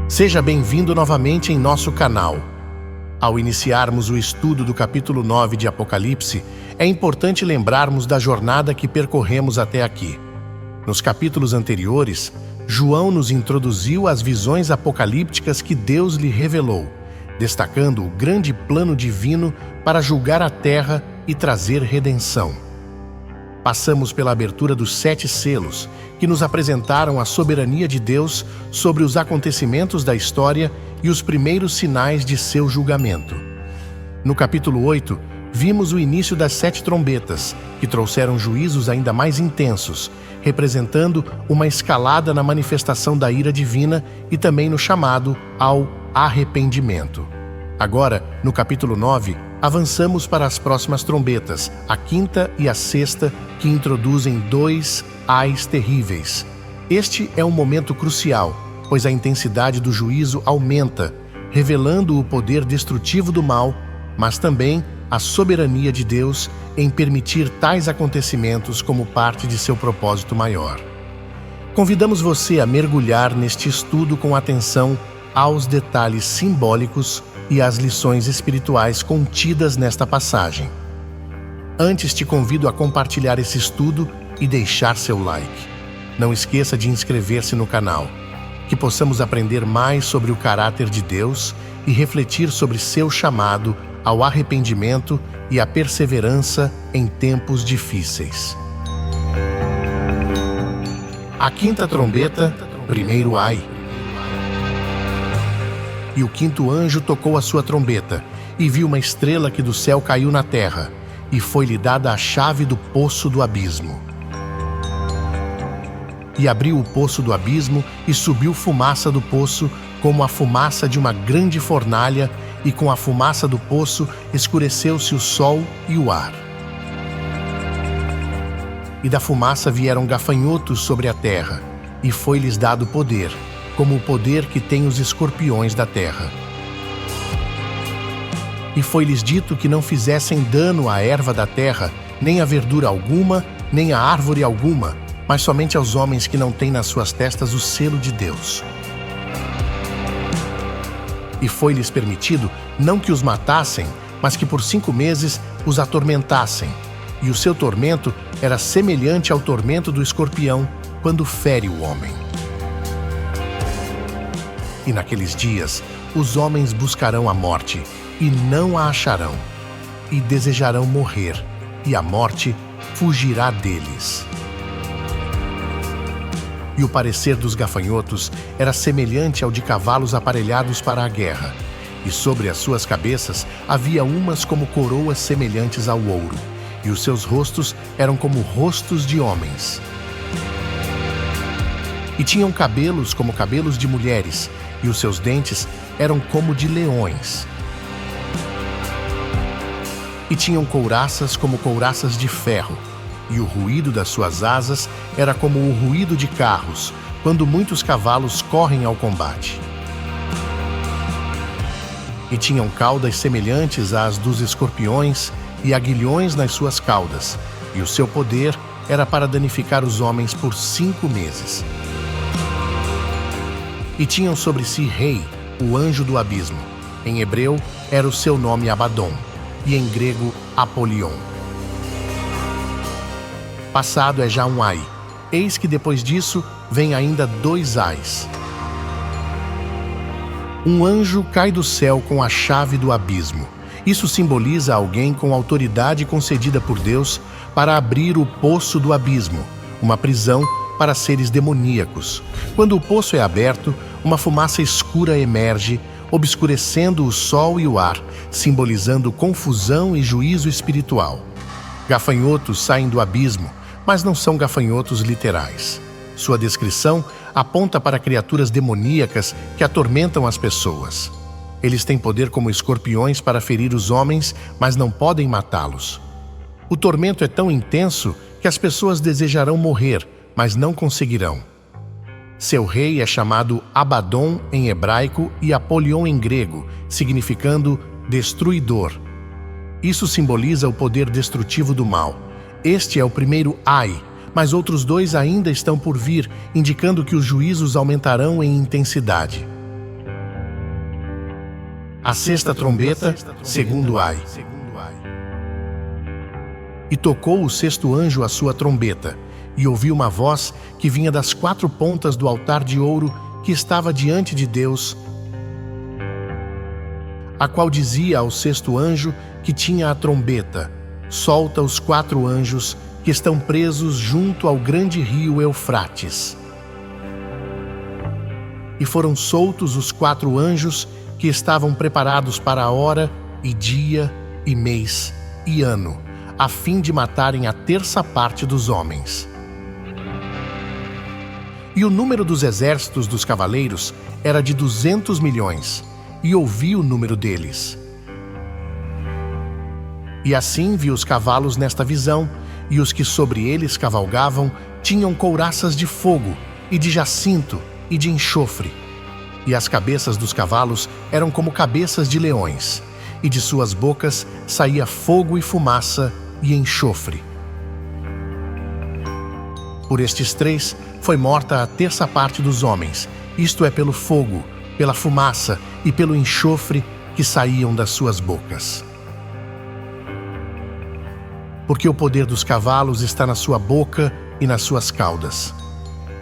Seja bem-vindo novamente em nosso canal. Ao iniciarmos o estudo do capítulo 9 de Apocalipse, é importante lembrarmos da jornada que percorremos até aqui. Nos capítulos anteriores, João nos introduziu às visões apocalípticas que Deus lhe revelou, destacando o grande plano divino para julgar a terra e trazer redenção. Passamos pela abertura dos 7 selos, que nos apresentaram a soberania de Deus sobre os acontecimentos da história e os primeiros sinais de seu julgamento. No capítulo 8, vimos o início das 7 trombetas, que trouxeram juízos ainda mais intensos, representando uma escalada na manifestação da ira divina e também no chamado ao arrependimento. Agora, no capítulo 9, avançamos para as próximas trombetas, a 5ª e a 6ª, que introduzem 2 ais terríveis. Este é um momento crucial, pois a intensidade do juízo aumenta, revelando o poder destrutivo do mal, mas também a soberania de Deus em permitir tais acontecimentos como parte de seu propósito maior. Convidamos você a mergulhar neste estudo com atenção aos detalhes simbólicos e às lições espirituais contidas nesta passagem. Antes, te convido a compartilhar esse estudo e deixar seu like. Não esqueça de inscrever-se no canal, que possamos aprender mais sobre o caráter de Deus e refletir sobre seu chamado ao arrependimento e à perseverança em tempos difíceis. A 5ª trombeta, primeiro ai. E o 5º anjo tocou a sua trombeta, e viu uma estrela que do céu caiu na terra, e foi-lhe dada a chave do poço do abismo. E abriu o poço do abismo, e subiu fumaça do poço, como a fumaça de uma grande fornalha, e com a fumaça do poço escureceu-se o sol e o ar. E da fumaça vieram gafanhotos sobre a terra, e foi-lhes dado poder, como o poder que tem os escorpiões da terra. E foi-lhes dito que não fizessem dano à erva da terra, nem a verdura alguma, nem a árvore alguma, mas somente aos homens que não têm nas suas testas o selo de Deus. E foi-lhes permitido não que os matassem, mas que por 5 meses os atormentassem, e o seu tormento era semelhante ao tormento do escorpião quando fere o homem. E naqueles dias, os homens buscarão a morte, e não a acharão, e desejarão morrer, e a morte fugirá deles. E o parecer dos gafanhotos era semelhante ao de cavalos aparelhados para a guerra, e sobre as suas cabeças havia umas como coroas semelhantes ao ouro, e os seus rostos eram como rostos de homens. E tinham cabelos como cabelos de mulheres, e os seus dentes eram como de leões. E tinham couraças como couraças de ferro, e o ruído das suas asas era como o ruído de carros, quando muitos cavalos correm ao combate. E tinham caudas semelhantes às dos escorpiões e aguilhões nas suas caudas, e o seu poder era para danificar os homens por 5 meses. E tinham sobre si Rei, o anjo do abismo. Em hebreu era o seu nome Abaddon, e em grego Apolion. Passado é já um ai. Eis que depois disso vem ainda 2 ais. Um anjo cai do céu com a chave do abismo. Isso simboliza alguém com autoridade concedida por Deus para abrir o poço do abismo, uma prisão para seres demoníacos. Quando o poço é aberto, uma fumaça escura emerge, obscurecendo o sol e o ar, simbolizando confusão e juízo espiritual. Gafanhotos saem do abismo, mas não são gafanhotos literais. Sua descrição aponta para criaturas demoníacas que atormentam as pessoas. Eles têm poder como escorpiões para ferir os homens, mas não podem matá-los. O tormento é tão intenso que as pessoas desejarão morrer, mas não conseguirão. Seu rei é chamado Abaddon em hebraico e Apolion em grego, significando destruidor. Isso simboliza o poder destrutivo do mal. Este é o primeiro ai, mas outros 2 ainda estão por vir, indicando que os juízos aumentarão em intensidade. A sexta trombeta, segundo ai. E tocou o sexto anjo a sua trombeta, e ouviu uma voz que vinha das 4 pontas do altar de ouro que estava diante de Deus, a qual dizia ao sexto anjo que tinha a trombeta: solta os 4 anjos que estão presos junto ao grande rio Eufrates. E foram soltos os 4 anjos que estavam preparados para a hora, e dia, e mês, e ano, a fim de matarem a terça parte dos homens. E o número dos exércitos dos cavaleiros era de 200 milhões, e ouvi o número deles. E assim vi os cavalos nesta visão, e os que sobre eles cavalgavam tinham couraças de fogo, e de jacinto, e de enxofre. E as cabeças dos cavalos eram como cabeças de leões, e de suas bocas saía fogo e fumaça e enxofre. Por estes 3 foi morta a terça parte dos homens, isto é, pelo fogo, pela fumaça e pelo enxofre que saíam das suas bocas. Porque o poder dos cavalos está na sua boca e nas suas caudas.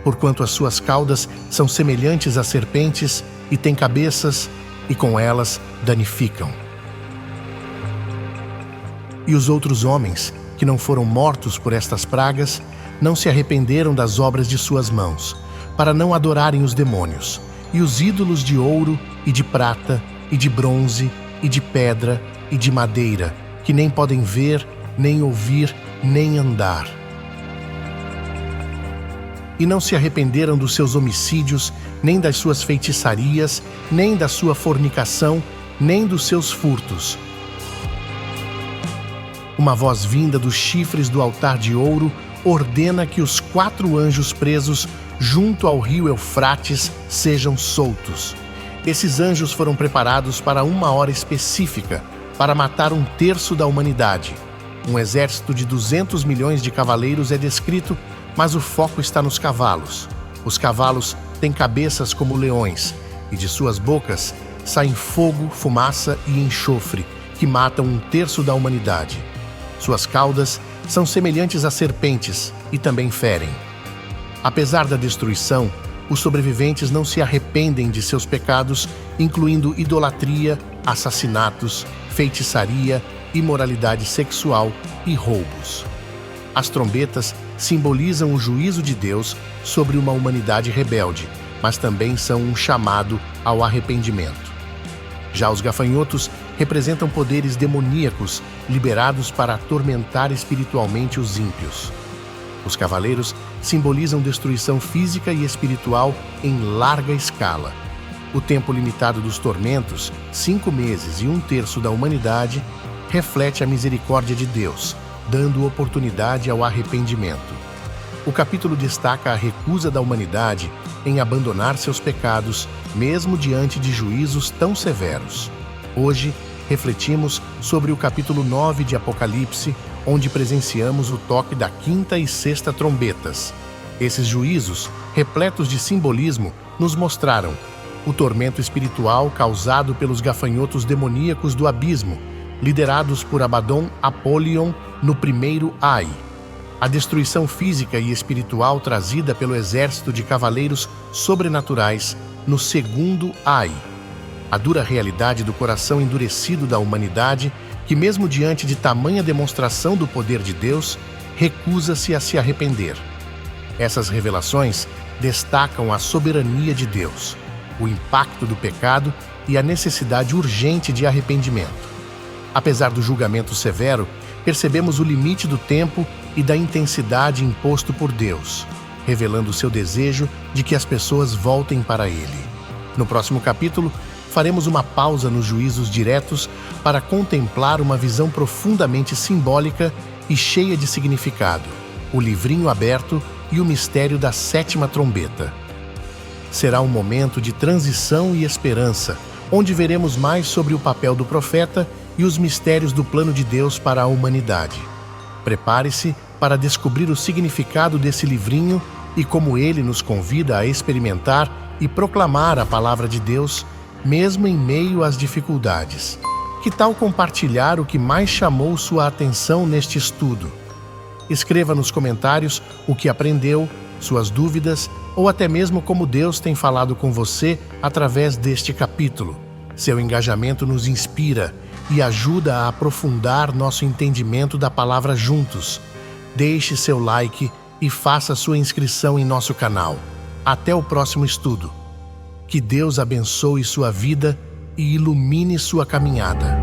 Porquanto as suas caudas são semelhantes a serpentes e têm cabeças, e com elas danificam. E os outros homens, que não foram mortos por estas pragas, não se arrependeram das obras de suas mãos, para não adorarem os demônios, e os ídolos de ouro, e de prata, e de bronze, e de pedra, e de madeira, que nem podem ver, nem ouvir, nem andar. E não se arrependeram dos seus homicídios, nem das suas feitiçarias, nem da sua fornicação, nem dos seus furtos. Uma voz vinda dos chifres do altar de ouro ordena que os 4 anjos presos junto ao rio Eufrates sejam soltos. Esses anjos foram preparados para uma hora específica, para matar 1/3 da humanidade. Um exército de 200 milhões de cavaleiros é descrito, mas o foco está nos cavalos. Os cavalos têm cabeças como leões, e de suas bocas saem fogo, fumaça e enxofre, que matam 1/3 da humanidade. Suas caudas são semelhantes a serpentes e também ferem. Apesar da destruição, os sobreviventes não se arrependem de seus pecados, incluindo idolatria, assassinatos, feitiçaria, imoralidade sexual e roubos. As trombetas simbolizam o juízo de Deus sobre uma humanidade rebelde, mas também são um chamado ao arrependimento. Já os gafanhotos representam poderes demoníacos liberados para atormentar espiritualmente os ímpios. Os cavaleiros simbolizam destruição física e espiritual em larga escala. O tempo limitado dos tormentos, 5 meses e 1/3 da humanidade, reflete a misericórdia de Deus, dando oportunidade ao arrependimento. O capítulo destaca a recusa da humanidade em abandonar seus pecados, mesmo diante de juízos tão severos. Hoje, refletimos sobre o capítulo 9 de Apocalipse, onde presenciamos o toque da 5ª e 6ª trombetas. Esses juízos, repletos de simbolismo, nos mostraram o tormento espiritual causado pelos gafanhotos demoníacos do abismo, liderados por Abaddon Apollyon no primeiro Ai. A destruição física e espiritual trazida pelo exército de cavaleiros sobrenaturais no segundo Ai. A dura realidade do coração endurecido da humanidade, que mesmo diante de tamanha demonstração do poder de Deus, recusa-se a se arrepender. Essas revelações destacam a soberania de Deus, o impacto do pecado e a necessidade urgente de arrependimento. Apesar do julgamento severo, percebemos o limite do tempo e da intensidade imposto por Deus, revelando seu desejo de que as pessoas voltem para Ele. No próximo capítulo, faremos uma pausa nos juízos diretos para contemplar uma visão profundamente simbólica e cheia de significado, o livrinho aberto e o mistério da 7ª trombeta. Será um momento de transição e esperança, onde veremos mais sobre o papel do profeta e os mistérios do plano de Deus para a humanidade. Prepare-se para descobrir o significado desse livrinho e como ele nos convida a experimentar e proclamar a palavra de Deus, mesmo em meio às dificuldades. Que tal compartilhar o que mais chamou sua atenção neste estudo? Escreva nos comentários o que aprendeu, suas dúvidas ou até mesmo como Deus tem falado com você através deste capítulo. Seu engajamento nos inspira e ajuda a aprofundar nosso entendimento da palavra juntos. Deixe seu like e faça sua inscrição em nosso canal. Até o próximo estudo. Que Deus abençoe sua vida e ilumine sua caminhada.